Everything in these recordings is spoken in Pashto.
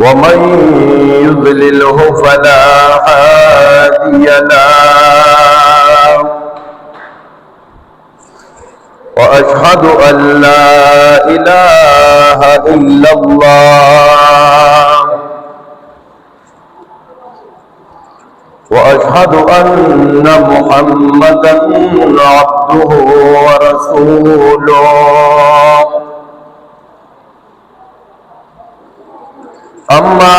ومن يضلله فلا هادي له وأشهد أن لا إله إلا الله وأشهد أن محمدا عبده ورسوله أما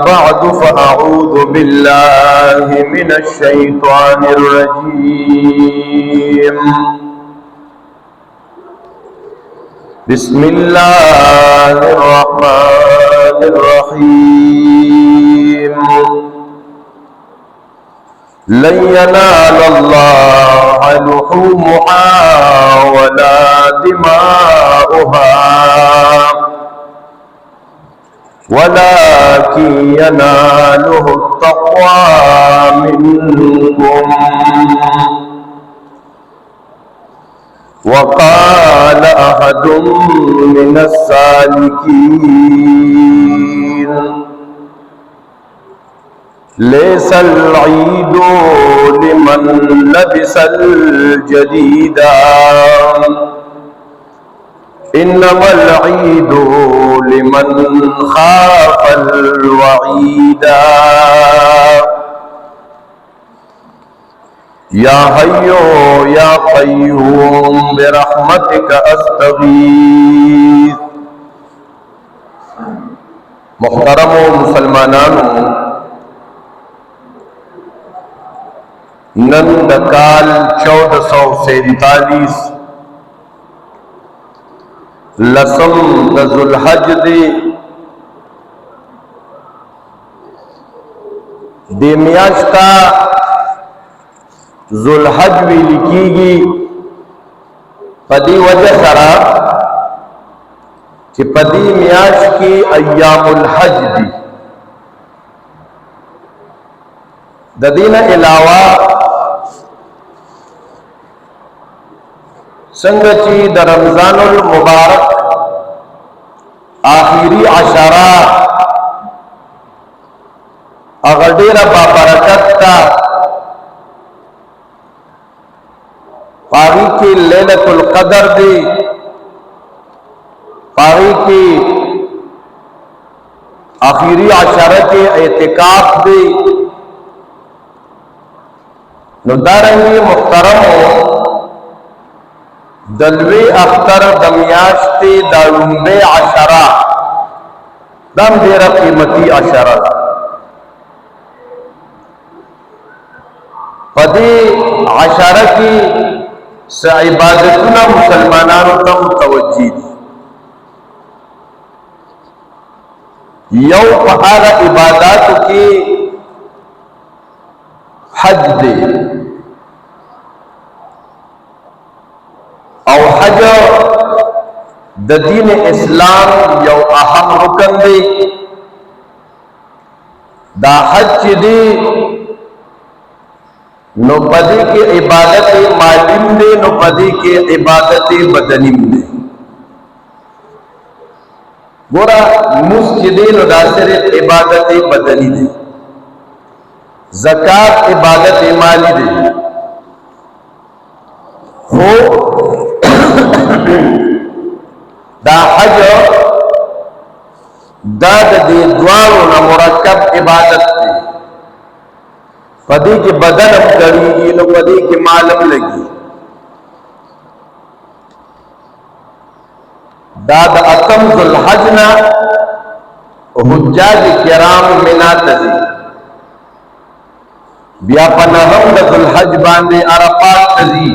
بعد فأعوذ بالله من الشيطان الرجيم بسم الله الرحمن الرحيم لن ينال الله لحومها ولا دماؤها ولكن يناله التقوى منكم وقال أحد من السالكين ليس العيد لمن لبس الجديد إنما العيد لمن خاف الوعيد يا حي يا قيوم برحمتك أستغيث محترم مسلمانانو نندکال 1447 لسم ذو الحج دی میاشتا ذو الحج بھی لکھی گی پدی وجہ سرا کہ پدی میاش کی ایام الحج دی ددین علاوہ سنگچی در رمضان المبارک آخری عشرہ اغدیر بابرکت تا پاغی کی لیلت القدر دی پاغی کی آخری عشرہ کے اعتکاف دی ندارنگی محترم دلوی اختر دمیاشتی دارنبے عشرہ دم دیر قیمتی عشرہ پدی عشرہ کی عبادتنا مسلمانانو تا متوجی دی یو پہارا عباداتو کی حج دی او حج د دین اسلام یو اہم رکن دی دا حج دی نو پدی کی عبادت مالیم دی نو پدی کی عبادت بدنیم دی گورا مسجدی نو دا صرف عبادت بدنی دی زکاة عبادت مالی دی ہو دا حج دا دی دوارو نا مرکب عبادت دی پدی کی بدنم کریگی نو پدی کی مالم لگی دا اتم ذو الحج نا حجاج کرام منا تزی بیا پنہم ذو الحج باندے عرفات تزی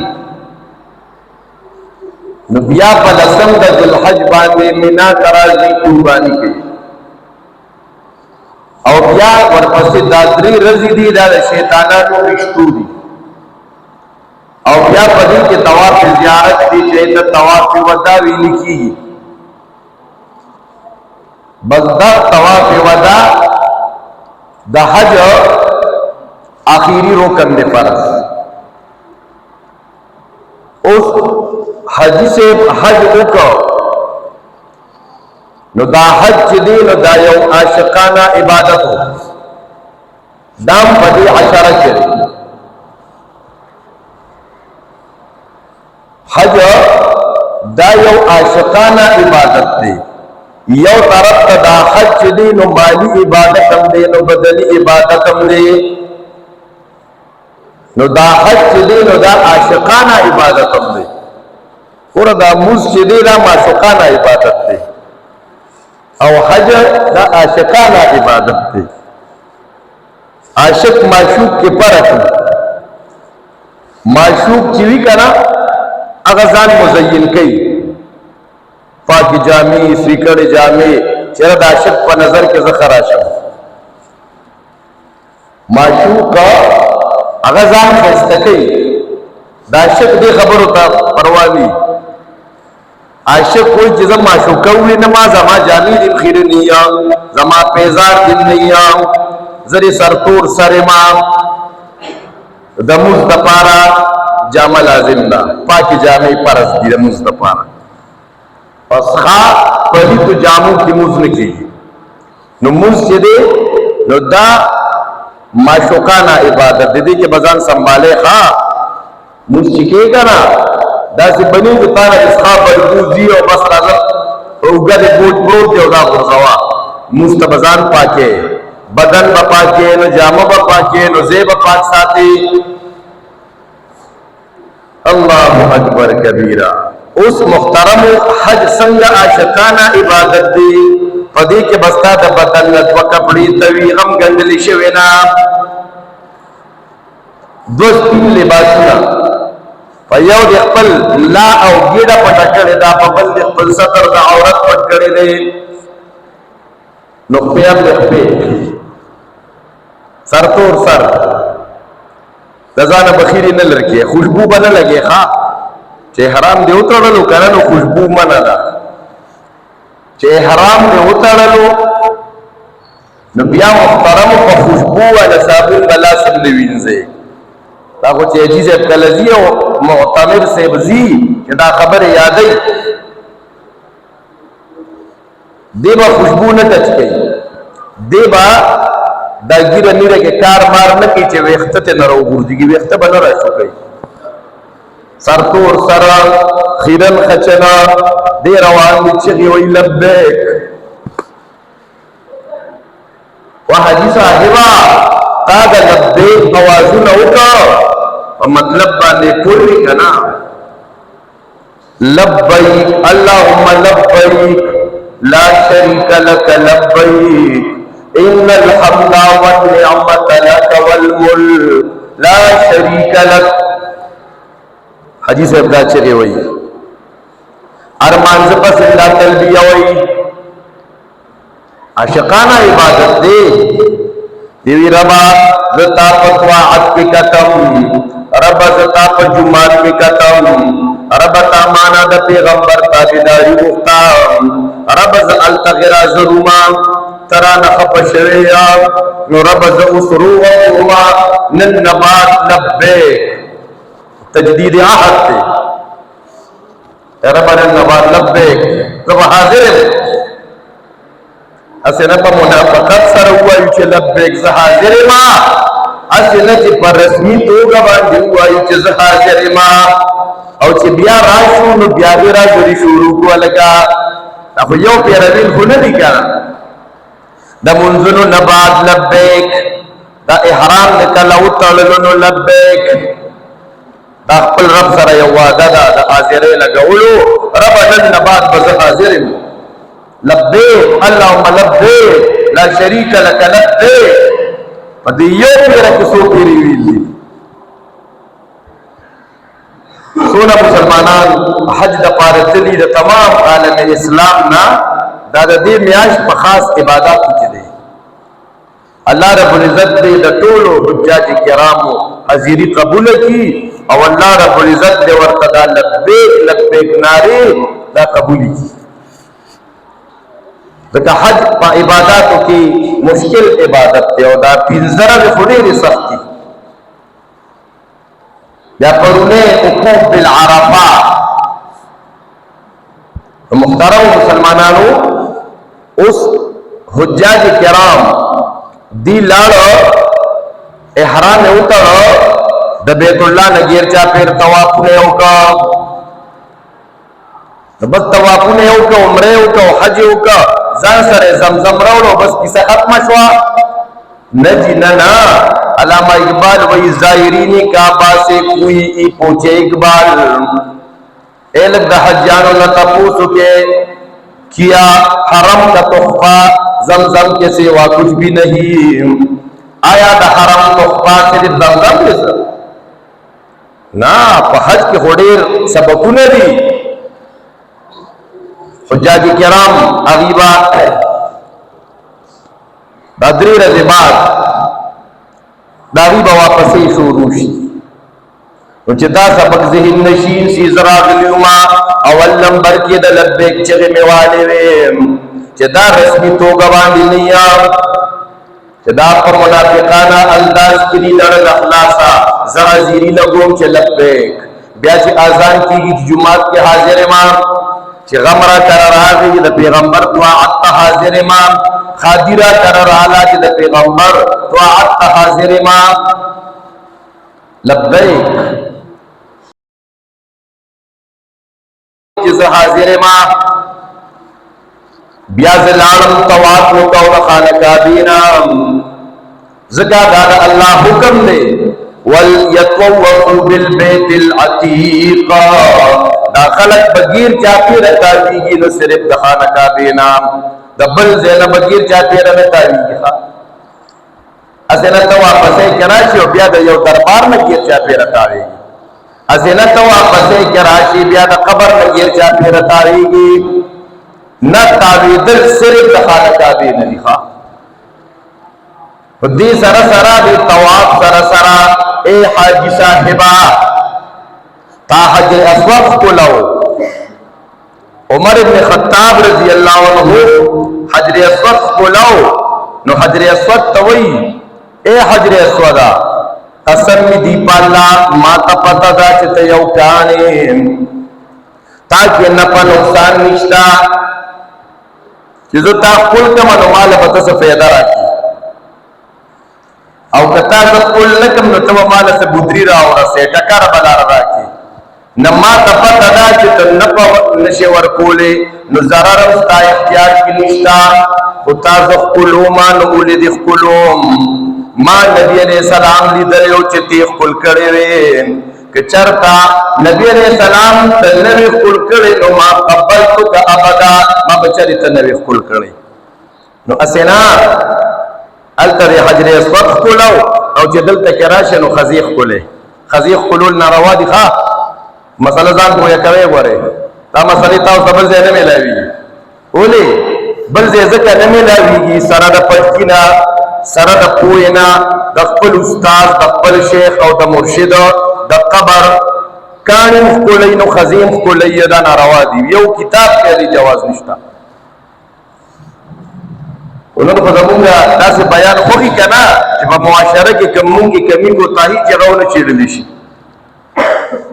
بیا په لسم د ذوالحج باندې مینا ترازی قربانی کوي او بیا ورپسې دا 3 ورځې دي دا د شیطانانو رشتو دي او بیا په دې کې طواف زیارت دي چې د طواف ودا ویل کیږي بس دا طواف ودا د حج آخری رکن دی فرض اوس حج سے حج وکړو نو دا حج چې دی نو دا یو عاشقانه عبادت هو دام پدې عشره کې حج دا یو عاشقانه عبادت دی یو طرف ته دا حج چې دی نو مالی عبادت هم دی نو بدنی عبادت هم دی نو دا حج چې دی نو دا عاشقانه عبادت هم دی ور دا موږ چې دی دا معشوقانه عبادت دی او حج دا عاشقانه عبادت دی عاشق معشوق کې فرق معشوق چې وی کنا هغه ځان مزین کوي پاک جامع سیکړ جامع چیرې د عاشق په نظر کې زخرا شم معشوق هغه ځان خسته کوي د عاشق دې خبرو ته پروا نه عاشق کوئی چیز معشوق کوي نه ما زما جامع دې خیر نه یا زما پیزار دې نه یا زری سرتور سره ما د مصطفی جامع لازم ده پاک جامع فرض دي د مصطفی پس خا پدې تو جامو کې موز نه کیږي نو موز چې دې نو دا معشوقانه عبادت دې کې بزان سنباله ښا موز چې کې کنا دا سي بني د تعالی اصحاب الوزي او بس راځه او ګډه بوج پروت دی او دا ورځوا مستبزان پاکه بدن په پاکه نو جامه په پاکه نو زیب پاک ساتي الله اکبر کبیره اس محترم حج څنګه عاشقانه عبادت دی پدې کې بستا د بدن د کپڑے توی غم غندلی شوی نه دوستین لباسونه په یو د خپل لا او ګډه پټ کړي دا په بل د خپل ستر د عورت پټ کړي دی نو خپل د خپل سر تور سر دزانه بخیری نه لرکه خوشبو بنه لګي ښا چې حرام دی وتړلو کنه نو خوشبو منه ده چې حرام دی وتړلو نو بیا محترم په خوشبو ولا صابون بلا سم دی وینځي دا خو چې عزیز کلزی او معتمر سیبزی چې دا خبره یادې دیبا خوشبو نه ټچ کوي دیبا دا ګیره نیره کې کار مار نه کوي چې وخته ته نه راوګورځي وخته به نه راشو کوي سرتور سر خیرن خچنا دی روان دی چغی وی لبیک و حدیث آہبا تاگا لبیک آوازون اوکا و مطلب باندے پوری کنا لبیک اللہم لبیک لا شریک لک لبیک ان الحمد والنعمت لک والملک لا شریک لک حدیث ابدا چگے ہوئی ارمان زپس اللہ تلبیہ ہوئی عاشقانہ عبادت دے دیوی ربا زتا پتواعت کی قتم ربا زتا پجمعات کی قتم ربا تامانا دا پیغمبر تابداری مختام ربا زعلت غرا ظلوما تران خپ شویا نو ربا زعسرو وقوما ننبات لبیک تجدید عہد تے ربنا النبات لبیک رب حاضر اسے نبا منافقت سر ہوائی چھے لبیک زحاضر ما اسے نچے پر رسمی توگا باندی ہوائی چھے زحاضر ما او چھے بیا راشو نو بیا بیرا جوری شروع کو لگا اخو یو پیرا دل خونا دی کیا دا منزنو نبات لبیک دا احرام نکلا اترلنو لبیک دا خپل رب سره یو وعده ده د حاضرې لګولو رب نن نبات به زه حاضر یم لبیک اللهم لبیک لا شریک لک لبیک په دې یو پیره کې څو پیرې ویل دي سونا مسلمانان حج د پاره تلی د تمام عالم اسلام نا دا د دې میاش په خاص عبادت کې دي. الله رب العزت دې د ټولو حجاج کرامو حاضری قبول کړي او الله رب العزت دې ورته د لبیک لبیک ناری دا قبول کړي. ځکه حج په عبادتو کې مشکل عبادت دی او دا پنځره د خوري سختي یا پرونه وقوف بالعرفات. محترم مسلمانانو اس حجاج کرام دی لاړو احرام وتړو د بیت الله نګیر چا پیر طوافونه وکړه بس طوافونه وکړه عمره وکړه حج وکړه ځان سره زمزم راوړو بس کیسه ختمه شو. نجی ننا علامہ اقبال وہی ظاہرین کعبہ سے کوئی ای پوچھے اقبال اے لگ دا حجانو نہ تپوسو کے کیا حرم کا تحفہ زمزم کے سوا کچھ بھی نہیں. آیا دا حرم تحفہ صرف زمزم کے سوا نا پا حج کے خوڑیر سبکو ندی. حجاج کرام اغیبہ دادری رضی بعد داری با واپسی شروع شي نو چې دا سبق ذهن نشین سی زرا غلیوما اول نمبر کې د لبیک چغې میواله ویم چې دا رسمي توګه باندې نه یم چې دا په منافقانه انداز کې لړل اخلاصا زرا زیری لګوم چې لبیک بیا چې اذان کیږي جمعات کې حاضر امام چې غمرا تر راغی د پیغمبر طاعت حاضر امام خادرہ قرار آلا چې د پیغمبر طاعت حاضر ما لبیک چې حاضر ما بیا زلالم طواف وکاو د خانقابینا زکا دا الله حکم دی وَلْيَطَوَّفُوا بِالْبَيْتِ الْعَتِيقِ دا خلق بغیر چاپی رکھاویگی نو صرف د خانقابینا دبل زینب بغیر چاپی رکھاویگی اسینا تو واپسے کراشی و بیا دا یو دربار نگیر چاپی رکھاویگی اسینا تو واپسے کراشی بیا دا قبر نگیر چاپی رکھاویگی نہ تاویدل صرف د خانقابینا لکھا دی سرا سرا دی طواف سرا سرا اے حاجی صاحبہ تا حجر اسود کو لو عمر ابن خطاب رضی اللہ عنہ حجر اسود کو لو نو حجر اسود توئی اے حجر اسودا قسم می دی پالا ما تا پتا دا چتا یو کانے تاکہ نپا نقصان نشتا چیزو تا قل کما نو مال بتا سے فیدہ راکی او کتا تا قل نکم نو تو مال سے بدری را ہو رسے ٹکار بلا را کی نما تا پتا دا چتا نپا نشے ورکولے نو ضرر استا اختیار کی نشتا خطا زخ قلوما نو اولی دخ قلوم ما نبی علیہ السلام لی دلیو چتی خل کرے وین کہ چرتا نبی علیہ السلام تنوی خل کرے نو ما قبلتو کا ابدا ما بچری تنوی خل کرے نو اسینا التر حجر اسود خلو او چه دلتا کراشا نو خزیخ کلے خزیخ کلول ناروا دی خواه مسئلہ زان کو یکوے گورے تا مسئلہ تاو سبل زی نمی لاوی اولی بل زی زکا نمی لاوی گی سرد پجکینا سرد پوینا دقبل استاز دقبل شیخ او دا مرشد دا قبر کانی مخکولی نو خزیم مخکولی دا ناروا دی یو کتاب پیلی جواز نشتا انہوں نے خزمونگا ناس بیان خوری کنا چی پا معاشرہ کی کمونگی کمی کو تاہی جگہو نچیر لیشی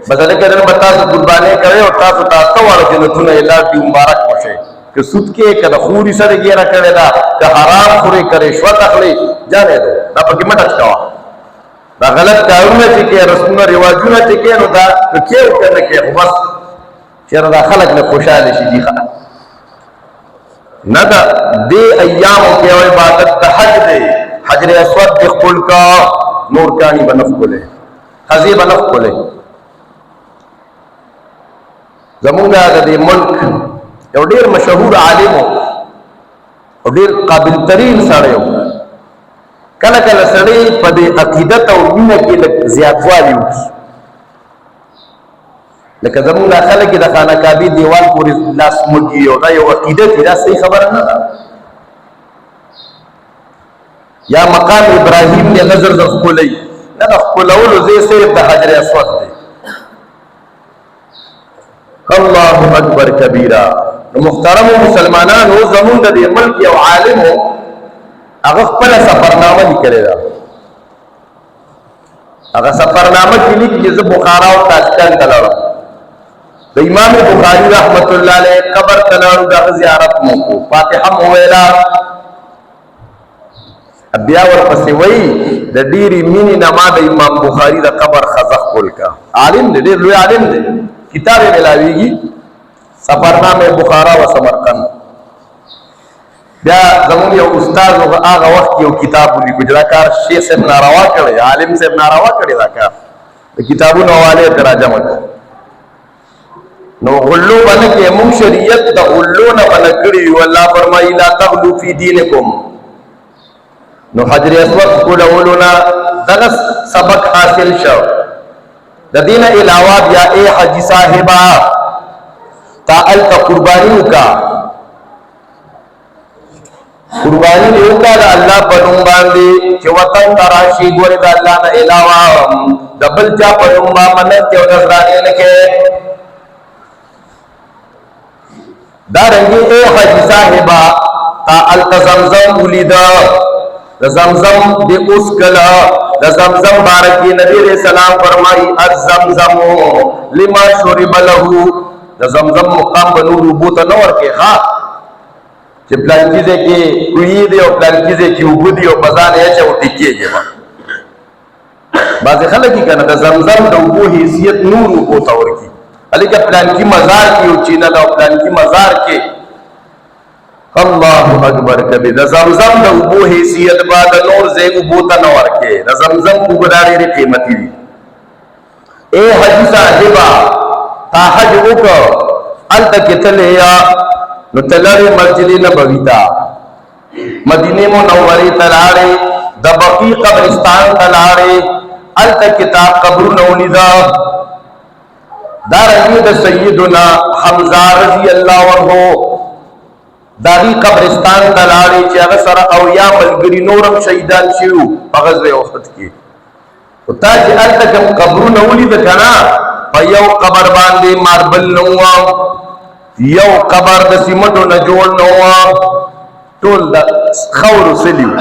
بس علیکہ دن بتاسو قربانے کرے اور تاسو تاستو والا جنتون اللہ کی مبارک پوشے کہ سود کے کدا خوری سر گیرہ کرے دا کہ حرام خوری کرے شوط اخلی جانے دو دا پا کی مٹا چکاوا دا غلط کارونا چکے رسولنا رواجونا چکے نو دا کہ کیو کرنے کے بس چیر دا خلق نے خوشحالی شی جی خواہ ندا دے ایاموں کے عبادت دا حج دے حجر اسود دے خل کا نور کانی بنف کلے خزی بنف کلے زمونگا دے ملک یو دیر مشہور عالمو او دیر قابل ترین ساڑیو کلا کلا ساڑی پا دے عقیدت او مینہ کی لک زیادوالیو لکه زمونږ دا خلک د خانه کعبې دیوال پورې لاس مږي او دا یو عقیده دي، دا صحیح خبره نه ده. یا مقام ابراهیم دی نظر د ښکلوي، نه د ښکلولو ځای صرف د حجر اسود دی. الله اکبر کبیره. محترمو مسلمانانو، زمونږ د دې ملک یو عالم هغه خپله سفرنامه لیکلې ده. هغه سفرنامه کې لیکي چې زه بخارا او تاشکند ته لاړم، د امام بخاري رحمت الله علیه قبر ته لاړو، د هغه زیارت مو وکړو، فاتحه مو ویله. بیا ورپسې وایي د ډېرې مینې نه ما د امام بخاري د قبر خزه ښکل کا. عالم دی، ډېر لوی عالم دی، کتاب یې میلاویږي سفرنامه بخارا و سمرقند. بیا زمون یو استاد هغه وخت یو کتاب ولیکو چې دا کار شیخ صاحب ناروا کړی، عالم صاحب ناروا کړی، دا کار د کتابونو حوالې ته راجمع کړ. نو غلو باندې کې موږ شریعت د غلو نه باندې کړی او الله فرمایي لا تغلو فی دینکم. نو حجر اسود کولولنا دغه سبق حاصل شو. د دین علاوه بیا اے حاجی صاحبہ تا التا قربانی کا، قربانی دیو کا دا اللہ پنم باندی چه وطن تراشی گوری دا اللہ نا علاوہ دبل چا پنم با منت چه نصرانی لکھے. دا رنگی اے حاجی صاحبہ تا التا زمزم ولیدہ، دا زمزم دی اس کلا، دا زمزم بارکی نبی علیہ السلام فرمائی الزمزمو لما شرب لہو. دا زمزم مقام بنور اوبو تا نور کے خواہ چه پلان چیزے کی کوئی دے او پلان چیزے کی اوبو دی او بزان ایچا او ٹکیے گے بعض خلقی کنا دا زمزم دا اوبو حیثیت نور اوبو تا ورکی، علی کہ پلان کی مزار کی او چینا دا پلان کی مزار کے. اللہ اکبر کبھی دا زمزم دا اوبو حیثیت با دا نور زے اوبو تا نور کے. دا زمزم اوبو داری ری قیمتی دی. اے حجی صاحبہ تا حج اوکا التا کتلے یا نو تلاری مسجد نبوی تا مدینہ منوری تلارے دا بقی قبرستان تلارے التا کتاب قبر نولی دا دارنگی دا سیدنا حمزہ رضی اللہ عنہ داغی قبرستان تلارے چی اغسر اویا ملگری نورم شہیدان شیو اغزو احد کی تاجی التا کم قبر نولی دا کنا پا یو قبر باندے ماربل نوام، یو قبر د سیمټو نه جوړ نو ټول د خور سلیو.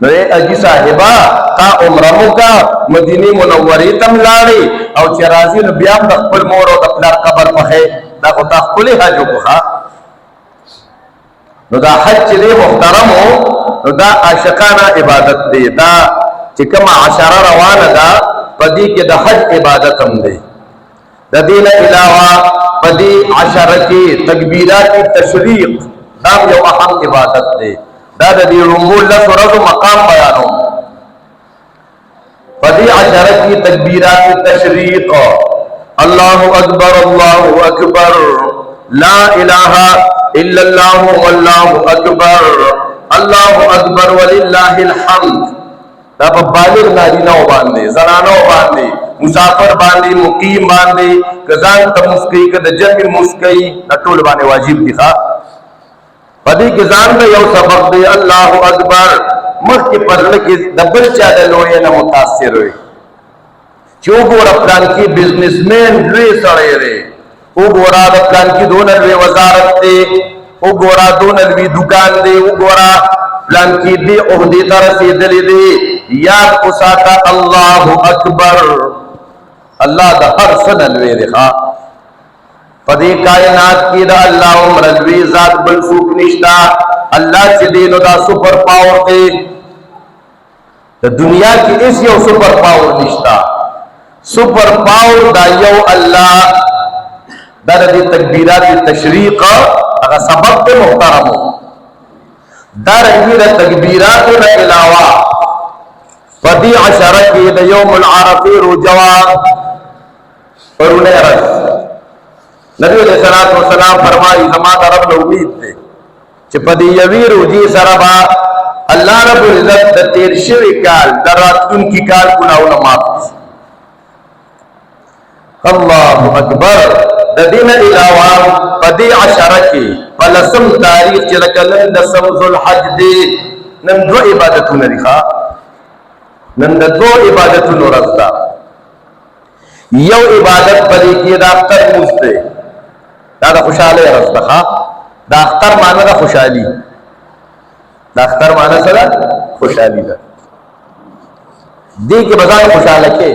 نو اجي صاحبہ تا عمره موکا مدینه منوره تم لاړې او چې راځي نو بیا د خپل مور او د پلار قبر پخې دا خو تا خپل حج وکړه. نو دا حج چې دی محترمو نو دا عاشقانه عبادت دی. دا چې کومه عشره روانه ده پدې کې د حج عبادت هم دی. د دین علاوه پدی عشره کی تکبیرات تشریق دام یو اهم عبادت دی. دا د دې رمبو لس ورځو مقام بیانو. پدی عشره کی تکبیرات تشریق اللہ اکبر اللہ اکبر لا الہ الا اللہ واللہ اکبر اللہ اکبر وللہ الحمد. دا په بالغ نارینه‌و باندې، زنانو باندې، مسافر باندې، مقیم باندې، کزان ته مسکی که د جمع مسکی دا ټول باندې واجب دي. ښه پدې کې ځان ته یو سبق دی الله اکبر مخکې په زړه کې د بل چا د لوی نه متاثر وي چې وګوره پلان کې بزنسمین لوی سړی دی، وګوره د پلان کې دونه لوی وزارت دی، وګوره دونه لوی دکان دی، وګوره پلان کې دی عہدې ته رسېدلی دی. یاد اوساته الله اکبر، الله د هر څه نه لوی دی. ښه په دې کائنات کې د الله عمر لوی ذات بل څوک نشته. الله چې دی نو دا سپر پاور دی، د دنیا کې هیڅ یو سپر پاور نشته. سپر پاور دا یو الله. دا د تکبیرات تشریق هغه سبب دی محترمو. دا رنګي د تکبیراتو نه علاوه پدی عشره کې د یوم العرفه روجوا پرونه ورځ نبی علیہ الصلوۃ والسلام فرمایي زما د رب له امید ده چې پدی یوی روجي سره با الله رب العزت د تیر شوی کال د راتلونکي کال ګناونه معاف. الله اکبر. د دین علاوه په دې عشره کې په لسم تاریخ چې لکه نن لسم ذوالحج دی، نن دوه عبادتونه دي. نن د دوه عبادتونو ورځ ده. یو عبادت په دې کې د اختر لمونځ دی، دا د خوشحالۍ ورځ ده. د اختر معنی ده خوشحالي. د اختر معنی څه ده؟ خوشحالي ده. دې کې به ځان خوشحاله کې،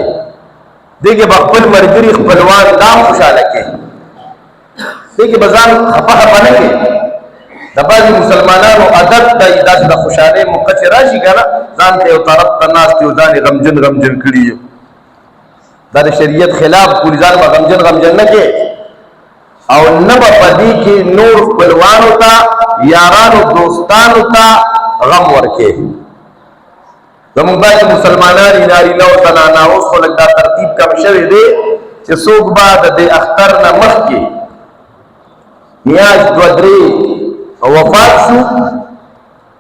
دې کې به خپل ملګري خپلوان دا خوشحاله کې، دې کې به ځان خفه خفه نه کې. د بعضې مسلمانانو عادت دی داسې د خوشحالۍ موقع چې راشي که نه، ځان ته یو طرف ته ناست یو ځان یې غمجن غمجن کړي یو. دا د شریعت خلاف پورې ځان به غمجن غمجن نه کې، او نه به په دې کې نور خپلوانو ته یارانو دوستانو ته غم ورکې. زمونږ بعضې مسلمانان نارینه او زنانه اوس خو لږ دا ترتیب کم شوی دی چې څوک به د دې اختر نه مخکې میاشت دوه درې وفات شو،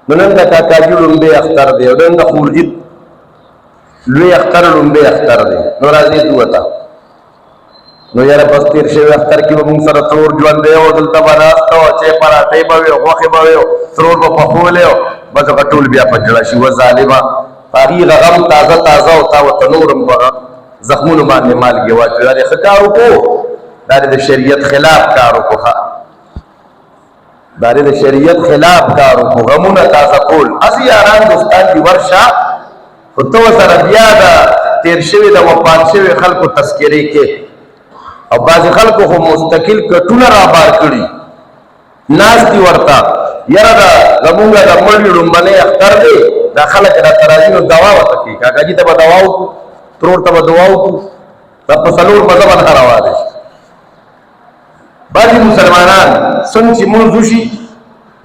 نو نن د کاکاجي لومبی اختر دی او نن د خورجي لوی اختر لومبی اختر دی، نو راځئ ځو ته. نو یاره بس تېر شوي اختر کې به مونږ سره ترور ژوند دی او دلته به ناسته وه، چې پراټۍ به وي او غوښې به وي او ترور به پخولی او بس هغه ټول بیا په جړه شي. و ظالمه هغې غم تازه تازه او تا ورته نور هم په زخمونو باندې مالګې واچوي. دا دې ښه کار وکړو، دا دې د شریعت خلاف کار وکړو. دا دې د شریعت خلاف کار وکړو، غمونه تازه کول. هسې یاران دوستان دي ورشه، خو ته ورسره بیا د تېر شوي د وفات شوي خلکو تذکرې کې. او بعضې خلکو خو مستقل کټونه رابار کړي ناست دي ورته، یاره دا زمونږ د مړي لومبنی اختر دی، دا خلک راته راځي نو دوا ورته کوي. کاکاجي ته به دوا وکړو، ترور ته به دوا وکړو، دا په څلور مذهب باندې روا دی. بعضې مسلمانان څنګه چې مونځ وشي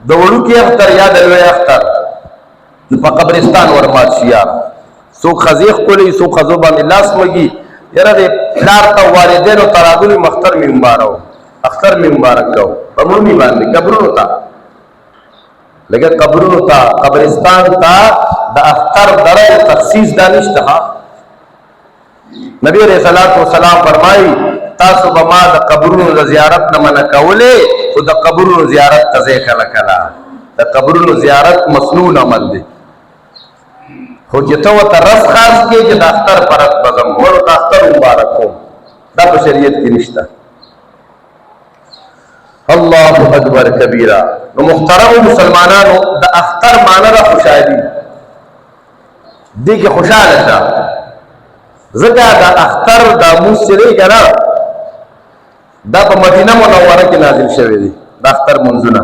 د وړوکي اختر یا د لوی اختر نو په قبرستان ورمات شي. یاره څوک ښځې ښکلوي، څوک ښځو باندې لاس مږي، یاره د پلار ته والدینو ته راغلي اختر مې مبارک و، اختر مې مبارک کو په مړي باندې قبرونو ته، لکه قبرونو ته قبرستان ته د اختر دره تخصیص دا نشته. نبی علیہ الصلوۃ والسلام فرمایي تاسو به ما د قبرونو د زیارت نه منع کولې، خو د قبرونو زیارت ته ځئ کله کله. د قبرونو زیارت مسنون عمل دی، خو چې ته ورته رس خاص کې چې د اختر په ورځ به ځم ورو ته اختر مبارک کوم، دا په شریعت کې نشته. الله اکبر کبیره. نو محترمو مسلمانانو د اختر معنی ده خوشحالي، دې کې خوشحاله شه. ځکه د اختر دا مونځ چې دی که نه، دا په مدینه منوره کې نازل شوی دی. د اختر مونځونه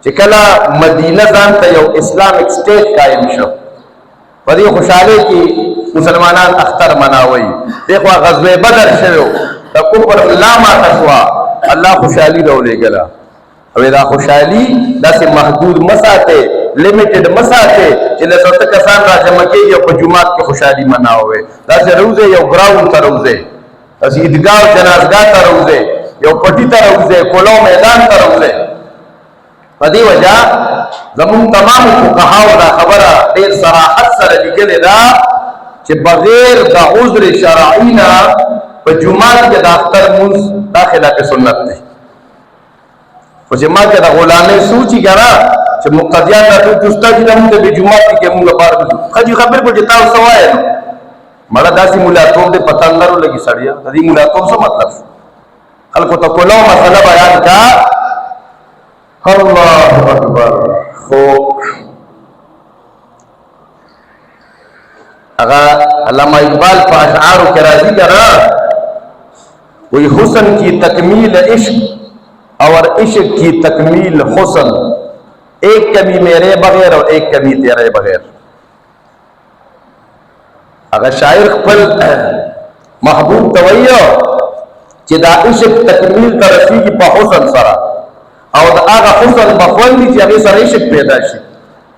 چې کله مدینه ځان ته یو اسلامک سټیټ قایم شو، په دې خوشحالۍ کې مسلمانان اختر مناوي. دغه غزوه بدر شوی، د کفر لا ماته شوه، الله خوشحالي راولېږله. او دا خوشحالي داسې محدود مه ساتئ، لیمیټډ مه ساتئ چې له سته کسان را جمع کېږي او په جومات کې خوشحالي مناوئ. داسې روځئ، یو ګراوند ته روځئ، داسې عیدګاه او جنازګاه ته روځئ، یو پټي ته روځئ، کولو میدان ته روځئ. په دې وجه زمونږ تمام فقهاو دا خبره ډېر صراحت سره لیکلې ده چې بغیر د عذر شرعي نه په جومات کې د اختر مونځ دا خلاف سنت دی. خو چې ما کې د غلامۍ سوچي که نه چې مقتدیان راټول چې استاد چې مونږ ته په جومات کې مونږ لپاره ښځې خبرې کړو چې تاسو څه وایئ نو مړه داسې ملاتوب دی په تندرو لګي سړیه. د دې ملاتوب څه مطلب شو؟ خلکو ته کولو مسله بیان کا. الله اکبر. خو هغه علامہ اقبال په اشعارو کې راځي که نه، وہی حسن کی تکمیل عشق اور عشق کی تکمیل حسن، ایک کمی میرے بغیر اور ایک کمی تیرے بغیر. اگر شاعر خپل محبوب ته وایي چې دا عشق تکمیل ته رسیږي په حسن سره، او د هغه حسن به خوند وي چې هغې سره عشق پیدا شي.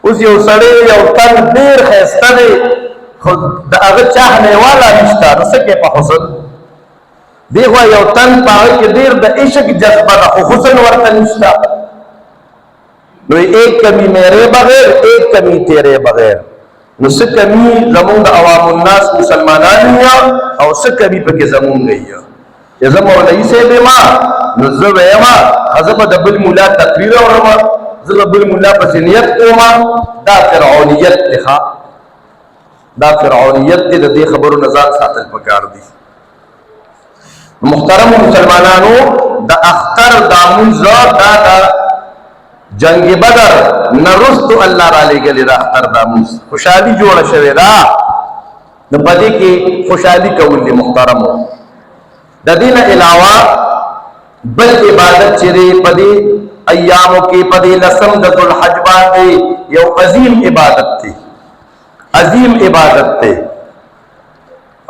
اوس یو سړی یو تن ډېر ښایسته دی، خو د هغه چاهنې والا نشته، نو څه کوي په حسن؟ دی خو یو تن په هغه کې ډېر د عشق جذبه ده، خو حسن ورته نشته. نو ایک کمی میرے بغیر ایک کمی تیرے بغیر. نو څه کمی زمونږ د عوام الناس مسلمانان یا او څه کمی پکې زمونږ یا چې زه مولوي صاحب یم نو زه وایم زه به د بل ملا تقریر اورم، زه به بل ملا پسې نیت کوم. دا فرعونیت دی، دا فرعونیت دی. د دې خبرو نه ځان ساتل پکار دي. محترم مسلمانانو، د اختر دا منځ دا د جنگ بدر نرستو الله را لېږلې دا اختر دا منځ خوشحالي جوړه شوې ده. نو په دې کې خوشحالي کول دي محترمو. د دې نه علاوه بل عبادت چې دی په دې ایامو کې په دې لسم د ذوالحج باندې یو عظیم عبادت دی، عظیم عبادت دی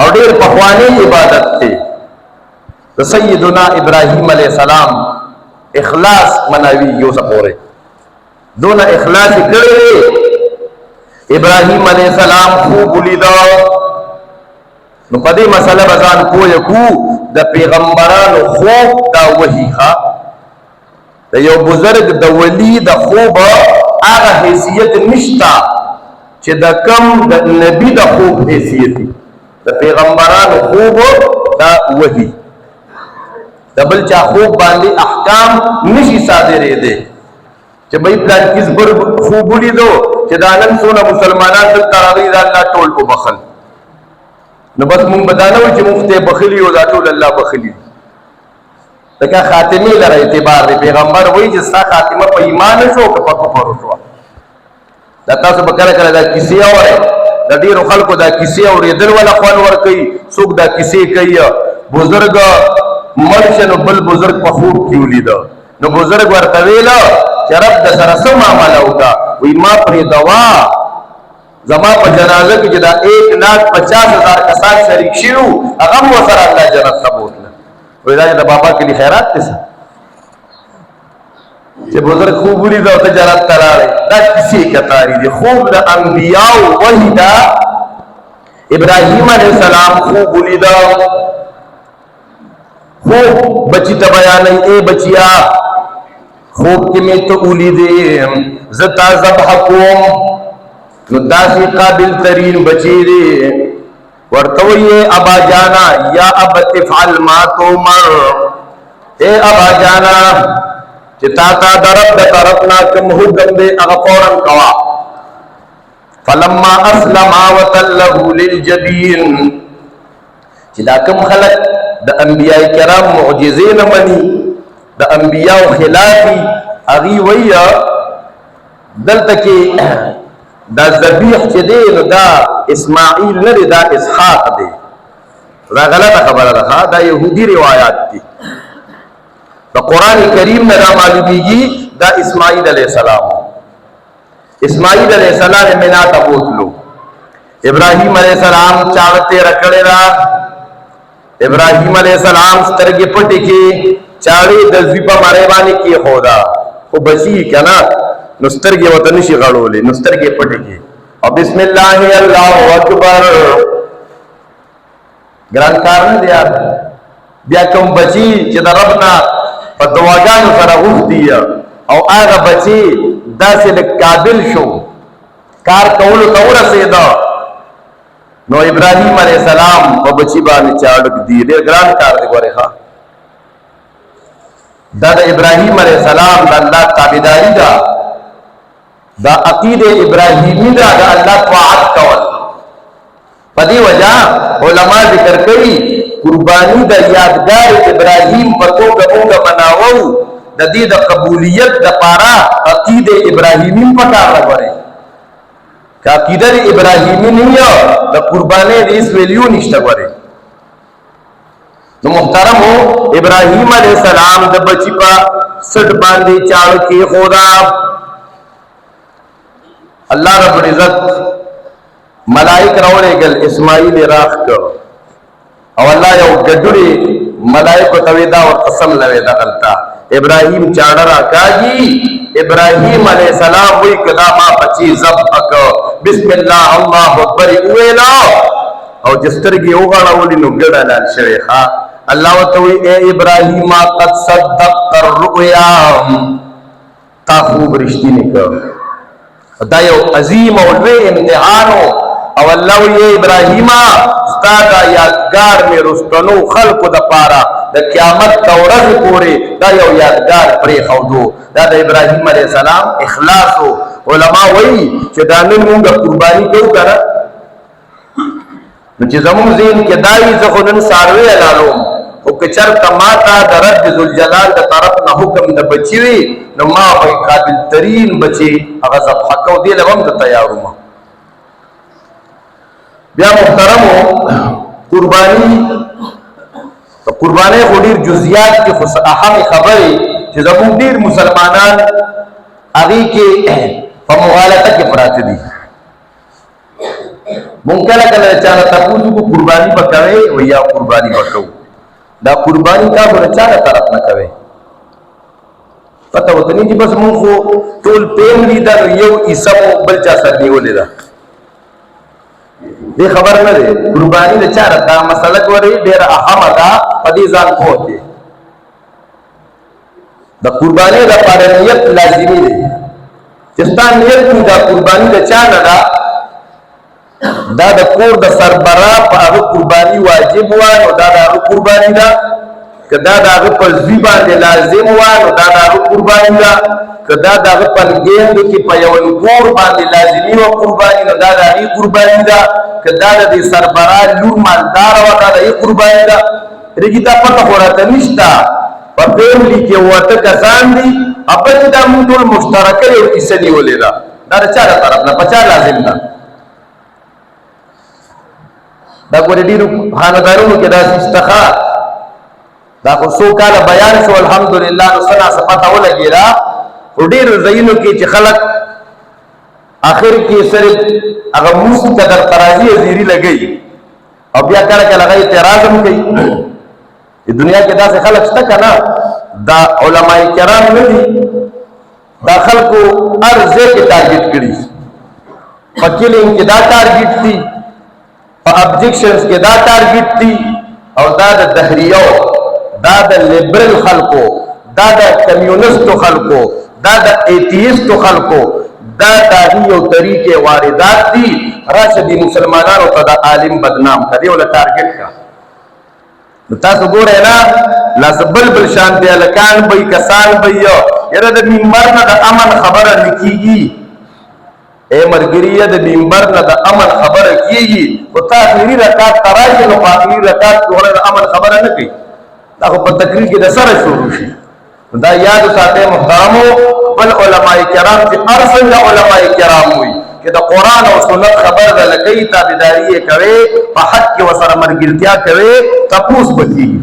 او ډېر پخوانی عبادت دی. د سیدنا ابراهیم علیہ السلام اخلاص مناوی یو سپورے دون اخلاص کړی. ابراهیم علیہ السلام خوب ولیدا. نو په دې مسله بزان پوهه کو د پیغمبرانو خوب دا وحی ښا د یو بزرگ د ولی د خوب هغه حیثیت نشتا چې د کم د نبی د خوب حیثیت دی. د پیغمبرانو خوب دا وحی د بل چا خوب باندې احکام نشي صادرې دي چې بای پلان کس بر خوب ولیدو چې دا نن څونه مسلمانان دلته راغلي دا الله ټول کو بخل. نو بس مونږ بدانو چې مفته بخلی او دا ټول الله بخلی. دغه خاتمه لره اعتبار دی. پیغمبر وایي چې ستا خاتمه په ایمان شو که په کفر شو. دا تاسو به کله کله دا کیسې اورئ، د ډېرو خلکو دا کیسې اورېدل ولا خوند ورکوي. څوک دا کیسې کوي بزرګ مرشن و بل بزرگ پا خوب کیو لیدا. نو بزرگ ورطویلا چه رب دا سرسو معاملو کا وی ما پر دوا زما پا جنازه کی جدا 1,50,000 کسان شریک شیو اغم و سر اللہ جنت تبوتنا وی دا جدا بابا کلی خیرات تیسا چه بزرگ خوب لیدا و تا جنت ترارے. دا کسی کتاری دی خوب دا انبیاء وحی دا ابراہیم علیہ السلام خوب لیدا. خوب بچی تا بیانی اے بچیا خوب کی میں تو اولی دے زتا زبح کوم نو داسی قابل ترین بچی دے ورطوئی ابا جانا یا اب افعل ما تومر اے ابا جانا چتا تا درب دا طرفنا کم حکم دے اغفورا کوا. فلما اسلما وتلہو للجبین چدا کم خلق دا انبیاء کرام معجزین منی دا انبیاء خلافی اغی ویا دلتا کی دا ذبیح چی دے نو دا اسماعیل ندے دا اسحاق دے. دا غلط خبر رکھا دا یہودی روایات تی. دا قرآن کریم میں دا معلومی گی دا اسماعیل علیہ السلام. اسماعیل علیہ السلام منا تبوت لو. ابراہیم علیہ السلام چاوتے رکڑے را. ابراہیم علیہ السلام سترگی پٹی کی چاڑی دزوی پا مریبانی کی خودا او بچی کنا نسترگی وطنشی غڑولی نسترگی پٹی کی اور بسم اللہ اللہ اکبر گران کارن دیا بیا کم بچی چی دا ربنا پا دواگانو سر غف دیا او آغا بچی دا سے قابل شو کار کولو تورا سیدا. نو ابراہیم علیہ السلام و بچی بانی چاڑک دی دیر گران کار دی گوارے خواہ دا ابراہیم علیہ السلام دا اللہ تابداری دا دا عقید ابراہیمی دا اللہ طاعت کول. پدی وجہ علماء ذکر کری قربانی دا یادگار ابراہیم پتو گمونگا مناوو دا دی دا قبولیت دا پارا عقید ابراہیمی پکار لگوارے کہ عقیدہ ابراہیمی نہیں ہے دا قربانے دی اس ویلیو نشتا گوارے. تو محترم ہو ابراہیم علیہ السلام دا بچی پا سٹ باندی چاڑ کی خدا اللہ رب العزت ملائک روڑے گل اسماعیل راخ کر او اللہ یو گدوری ملائک تویدہ و قسم لویدہ غلطا ابراہیم چاڑرہ کاجی ابراہیم علیہ السلام وی کدا ما بچی ذبح کو بسم اللہ اللہ اکبر اویلا او جسترگی اوغانا ولی نو گڑا لال شریخا اللہ وتوی اے ابراہیم قد صدقت الرؤیا تا خوب رشتی نکو. دا یو عظیم او لوی امتحانو او الله وی ابراهیم ستا دا یادګار مې رستنو خلقو د پاره د قیامت د ورځې پورې دا یو یادګار پرېښودو. دا د ابراهیم علیه السلام اخلاص و. علما وایي چې دا نن مونږ قرباني کوو که نه، نو چې زمونږ ذهن کې دا وي زه خو نن څاروی حلالوم، خو که چېرته ما ته د رب ذوالجلال د طرف نه حکم د بچي وي نو ما به قابل ترین بچي هغه ذبحه کو، دې له هم زه تیار وم. بیا محترمو قربانۍ خو ډېر جزئیات کې خو اهمې خبرې چې زموږ ډېر مسلمانان هغې کې په مغالطه کې پراته دي. مونږ کله کله چا نه تپوس وکړو قرباني به کوئ وایي یا قرباني به کوو. دا قرباني تاسو د چا له طرف نه کوئ پته ورته نه دي، بس مونږ خو ټول فیملي ده نو یو حصه مو بل چا سره نیولې ده، دې خبر نه دی. قرباني د چا دا مسله ګورئ ډېره اهمه ده، په دې ځان پوه کړئ. د قربانۍ لپاره نیت لازمي دی چې ستا نیت وي دا قرباني د چا نه ده، دا د کور د سربراه په هغه قرباني واجب وه نو دا د هغه قرباني ده، که دا د هغه په زوی باندې لازم وه نو دا د هغه قرباني ده، که دا د هغه په ګیندو کې په یو کور باندې لازمي وه قرباني نو دا د هغې قرباني ده، که دا د دې سربراه لور مالداره وه دا د هغې قرباني ده. رګي دا پته خو راته نشته، په فیملي کې اوته کسان دي اپل دا مونږ ټول مشترکه یو حصه نیولې ده، دا د چا له طرف نه په چا لازم ده. دا ګورې ډېرو خاندانونو کې داسې شته، دا خو څو کاله بیان شو الحمدلله نو څه ناڅه پته ولګېده، خو ډېرو ځایونو کې چې خلک آخر کې صرف هغه مونځ ته درته راځي زیري لګوي او بیا کله کله هغه اعتراض هم کوي. دنیا کې داسې خلک شته که نه، دا علماء کرام نه دي، دا خلکو هر ځای کې ټارګېټ کړي، په کلینګ کې دا ټارګېټ دي، په ابجیکشنز کې دا ټارګېټ دي، او دا د دهریو، دا د لیبرل خلکو، دا د کمیونستو خلکو، دا د ایتیستو خلکو، دا د یو طریقې واردات دي. راشه دي مسلمانانو ته د عالم بدنام که دې وله ټارګېټ کا. نو تاسو ګورئ نه لاس بل شانتې هلکان به یي کسان به یي یاره د منبر نه د امن خبره نه کېږي، ای ملګري د منبر نه د امن خبره کېږي، خو ته اخري رکعت ته راشې نو په اخري رکعت کې وله د امن خبره نه کوي، دا خو په تقریر کې د سره شروع شي. دا یاد ساتئ محترمو، خپل علماء کرام چې هر څنګه علماء کرام وي چې د قرآن او سنت خبر درله کوي، تابعداري یې کوئ، په حق کې ورسره ملګرتیا کوئ، تپوس به کېږي.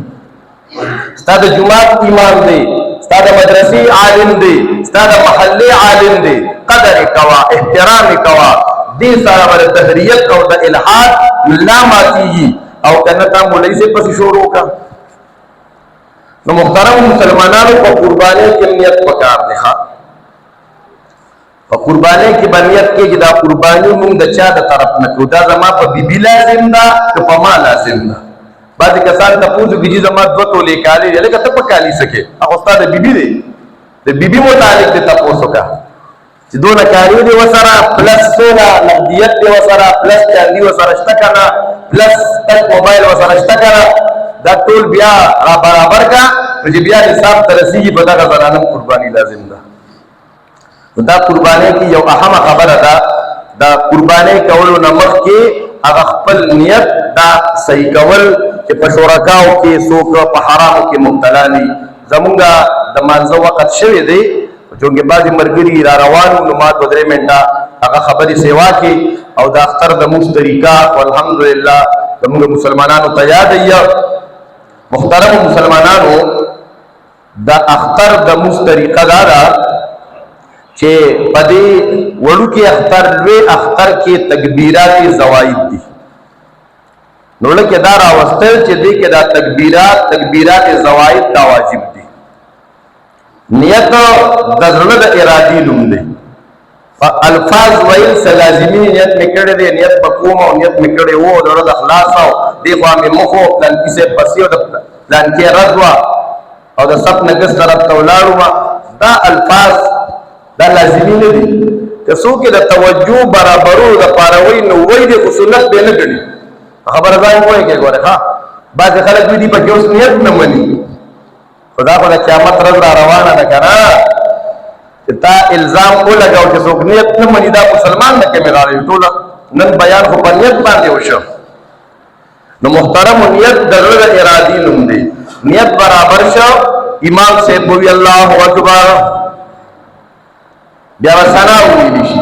ستا د جومات امام دی، ستا د مدرسې عالم دی، ستا د محلې عالم دی، قدر یې کوه، احترام یې کوه، دې سره به د تحریت او د الحاد لا ماتېږي، او که نه تا مولوي صاحب پسې شروع کړه. نو محترم مسلمانانو په قربانۍ کې نیت پکار دی. په قربانۍ کې به نیت کېږي دا قرباني مونږ د چا د طرف نه کوو، دا زما په بیبي لازم ده که په ما لازم ده. بعضې کسان تپوس وکړي چې زما 2 تولې کالي دی، لکه ته په کالي څه کې، هغه ستا د بیبي دی، د بیبي متعلق دې تپوس وکړه چې دونه کالي دی ورسره پلس څونه نقدیت دی ورسره پلس چاندي ورسره شته که نه پلس ټچ موبایل ورسره شته که نه، دا ټول بیا را برابر کا نو چې بیا حساب ته رسېږي په دغه زنانه قرباني لازم ده. دا قربانۍ کې یو اهمه خبره ده، دا قربانۍ کولو نه مخکې هغه خپل نیت دا صحیح کول چې په شرکاو کې څوک په حرامو کې مبتلا دي. زمونږ د مانځه وخت شوی دی، چونکې بعضې ملګري را روان نو ما 2-3 منټه هغه خبرې سیوا کې او د اختر د مونځ طریقه الحمدلله زمونږ مسلمانانو ته یاد ای. محترم مسلمانانو د اختر د مونځ طریقه دا ده چې په دې وړوکې اختر لوی اختر کې تکبیرات زواید دي، نو لکه دا راوستل چې دې کې دا تکبیرات زواید دا واجب دي. نیت د زړه د ارادې نوم دی، الفاظ ویل څه لازمي نیت مې کړی دی، نیت به کوم او نیت مې کړی و د زړه د خلاص او دې خوا مې مخ و پلانکي صاحب پسې او د پلانکي رض وه او د صف نه ګس طرف ته ولاړو، دا الفاظ دا لازمي نه دي. چې څوک د توجه برابرو د پاروي نو وای د سنت به نه کړي خبره ځای وای کې ګوره ها بعض خلک دې په کې اوس نیت نه مني خدا په قیامت ورځ را روانه ده کنه چې تا الزام ولګاو چې څوک نیت نه مني دا مسلمان نه کې مغاړي ټول نن بیان خو په نیت باندې وشو نو محترم نیت د زړه ارادي نوم دی نیت برابر شو امام صاحب وی الله اکبر بیا ثنا ویل شي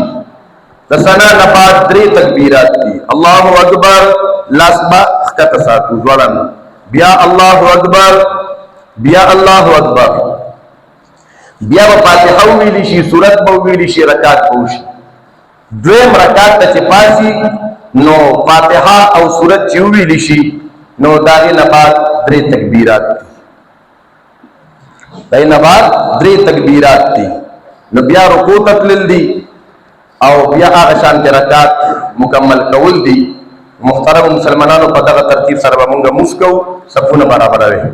د ثنا نه بعد 3 تکبیرات دي الله اکبر لاسبا خطه ساتو ځوړن بیا الله اکبر بیا الله اکبر بیا فاتحه ویل شي سورت به ویل شي رکعت به شي دویم رکعت ته پاسي نو فاتحه او سورت چې ویل شي نو داغه نه بعد 3 تکبیرات دي دای نه بعد 3 تکبیرات دي نو بیا رکوع تکلیل دي او بیا هغه شان رکعات مکمل کول دي محترم مسلمانانو په دغه ترتیب سره موږ مسکو صفونه برابر وي